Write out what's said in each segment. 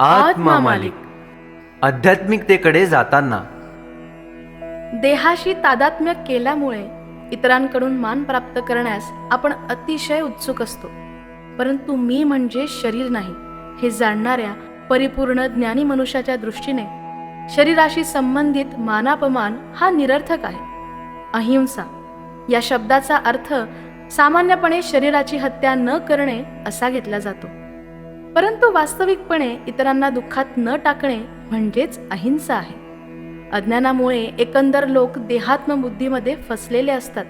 आत्मा मालिक. आध्यात्मिकतेकडे जाताना देहाशी तादात्म्य केल्यामुळे इतरांकडून मान प्राप्त करण्यास आपण अतिशय उत्सुक असतो. परंतु मी म्हणजे शरीर नाही हे जाणणाऱ्या परिपूर्ण ज्ञानी मनुष्याच्या दृष्टीने शरीराशी संबंधित मानापमान हा निरर्थक आहे. अहिंसा या शब्दाचा अर्थ सामान्यपणे शरीराची हत्या न करणे असा घेतला जातो. परंतु वास्तविकपणे इतरांना दुःखात न टाकणे म्हणजेच अहिंसा आहे. अज्ञानामुळे एकंदर लोक देहात्म बुद्धीमध्ये फसलेले असतात,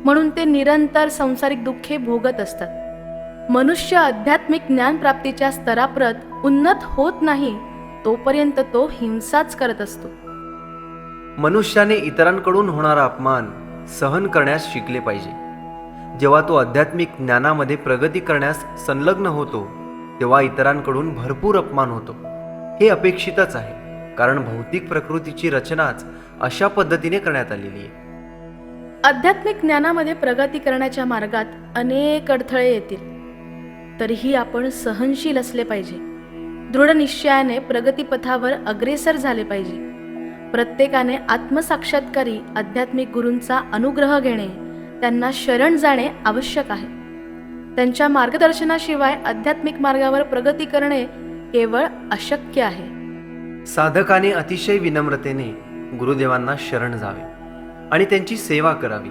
म्हणून ते निरंतर संसारिक दुःखे भोगत असतात. मनुष्य आध्यात्मिक ज्ञानप्राप्तीच्या स्तराप्रत उन्नत होत नाही तोपर्यंत तो हिंसाच करत असतो. मनुष्याने इतरांकडून होणारा अपमान सहन करण्यास शिकले पाहिजे. जेव्हा तो आध्यात्मिक ज्ञानामध्ये प्रगती करण्यास संलग्न होतो तेव्हा इतरांकडून भरपूर अपमान होतो. हे अपेक्षितच आहे, कारण भौतिक प्रकृतीची रचनाच अशा पद्धतीने करण्यात आलेली आहे. आध्यात्मिक ज्ञानामध्ये प्रगती करण्याच्या मार्गात अनेक अडथळे येतील, तरीही आपण सहनशील असले पाहिजे. दृढ निश्चयाने प्रगतीपथावर अग्रेसर झाले पाहिजे. प्रत्येकाने आत्मसाक्षात्कारी आध्यात्मिक गुरूंचा अनुग्रह घेणे, त्यांना शरण जाणे आवश्यक आहे. त्यांच्या मार्गदर्शनाशिवाय आध्यात्मिक मार्गावर प्रगती करणे केवळ अशक्य आहे. साधकाने अतिशय विनम्रतेने गुरुदेवांना शरण जावे आणि त्यांची सेवा करावी,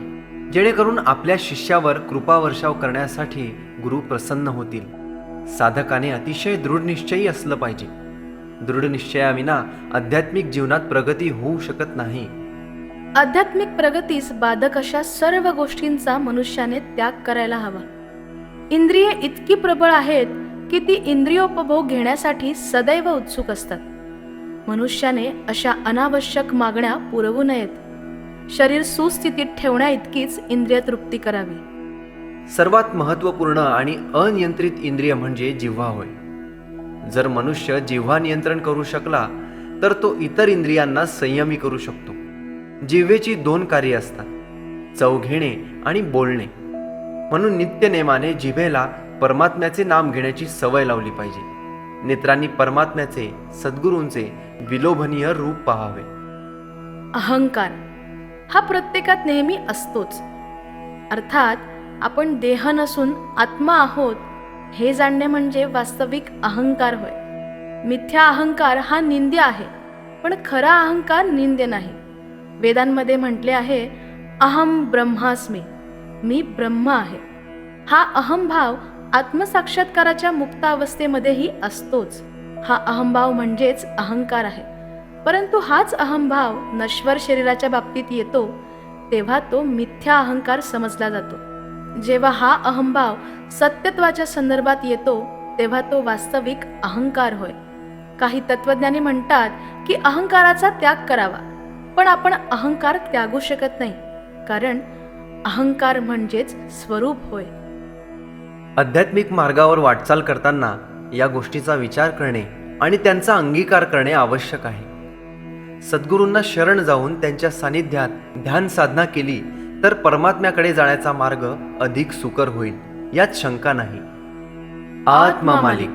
जेणेकरून आपल्या शिष्यावर कृपावर्षाव करण्यासाठी गुरु प्रसन्न होतील. साधकाने अतिशय दृढ निश्चयी असलं पाहिजे. दृढ निश्चयाविना आध्यात्मिक जीवनात प्रगती होऊ शकत नाही. आध्यात्मिक प्रगतीस बाधक अशा सर्व गोष्टींचा मनुष्याने त्याग करायला हवा. इंद्रिये इतकी प्रबळ आहेत की ती इंद्रियोपभोग घेण्यासाठी सदैव उत्सुक असतात. मनुष्याने अशा अनावश्यक मागण्या पुरवू नयेत. शरीर सुस्थितीत ठेवण्या इतकीच इंद्रिय तृप्ती करावी. सर्वात महत्त्वपूर्ण आणि अनियंत्रित इंद्रिय म्हणजे जिव्हा होय. जर मनुष्य जिव्हा नियंत्रण करू शकला तर तो इतर इंद्रियांना संयमी करू शकतो. जिव्हेची 2 कार्ये असतात, चव घेणे आणि बोलणे. म्हणून नित्यनेमाने जिभेला परमात्म्याचे नाम घेण्याची सवय लावली पाहिजे. नेत्रांनी परमात्म्याचे, सद्गुरूंचे विलोभनीय रूप पाहावे. अहंकार हा प्रत्येकात नेहमी असतोच. अर्थात आपण देह नसून आत्मा आहोत हे जाणणे म्हणजे वास्तविक अहंकार होय. मिथ्या अहंकार हा निंद्य आहे, पण खरा अहंकार निंद्य नाही. वेदांमध्ये म्हटले आहे, अहम ब्रह्मास्मी, मी ब्रह्म आहे. हा अहंभाव आत्मसाक्षात्काराच्या मुक्त अवस्थेमध्येही असतोच. हा अहंभाव म्हणजेच अहंकार आहे. परंतु हाच अहंभाव नश्वर शरीराच्या बाबतीत येतो तेव्हा तो मिथ्या अहंकार समजला जातो. जेव्हा हा अहंभाव सत्यत्वाच्या संदर्भात येतो तेव्हा तो वास्तविक अहंकार होय. काही तत्वज्ञानी म्हणतात की अहंकाराचा त्याग करावा, पण आपण अहंकार त्यागू शकत नाही, कारण अहंकार म्हणजेच स्वरूप होय. आध्यात्मिक मार्गावर वाटचाल करताना या गोष्टीचा विचार करणे आणि त्यांचा अंगीकार करणे आवश्यक आहे. सद्गुरूंना शरण जाऊन त्यांच्या सानिध्यात ध्यान साधना केली तर परमात्म्याकडे जाण्याचा मार्ग अधिक सुकर होईल, यात शंका नाही. आत्मा मालिक.